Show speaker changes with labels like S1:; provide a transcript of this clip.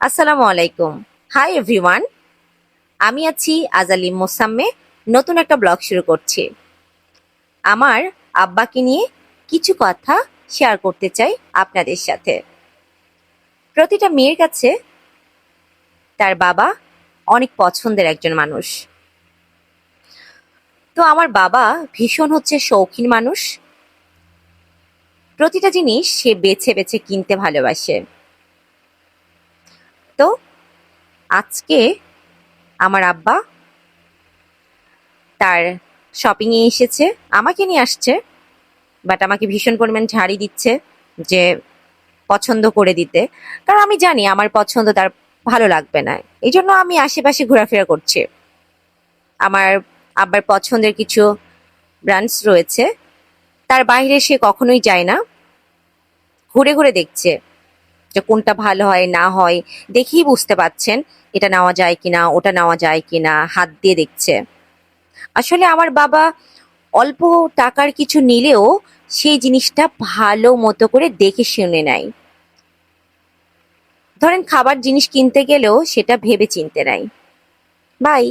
S1: আসসালামু আলাইকুম। Hi everyone. আমি আছি আজালি মোসাম্মে। নতুন একটা ব্লগ শুরু করছি। আমার আব্বাকে নিয়ে কিছু কথা শেয়ার করতে চাই আপনাদের সাথে। প্রতিটা মেয়ের কাছে তার বাবা অনেক পছন্দের একজন মানুষ। তো আমার বাবা ভীষণ শৌখিন মানুষ। প্রতিটা জিনিস সে বেছে বেছে কিনতে ভালোবাসে। তো আজকে আমার আব্বা তার শপিং এ এসেছে, আমাকে নিয়ে আসছে, বাট আমাকে ভীষণ পরিমাণ ঝাড়ি দিচ্ছে যে পছন্দ করে দিতে। কারণ আমি জানি আমার পছন্দ তার ভালো লাগবে না, এই জন্য আমি আশেপাশে ঘোরাফেরা করছি। আমার আব্বার পছন্দের কিছু ব্র্যান্ডস রয়েছে, তার বাইরে সে কখনোই যায় না। ঘুরে ঘুরে দেখছে যে কোনটা ভালো হয় না হয়, দেখেই বুঝতে পাচ্ছেন এটা নেওয়া যায় কিনা, ওটা নেওয়া যায় কিনা, হাত দিয়ে দেখছে। আসলে আমার বাবা অল্প টাকার কিছু নিলেও সেই জিনিসটা ভালো মতো করে দেখে শুনে নেয়। ধরেন খাবার জিনিস কিনতে গেলেও সেটা ভেবে চিনতে নেয়। বাই।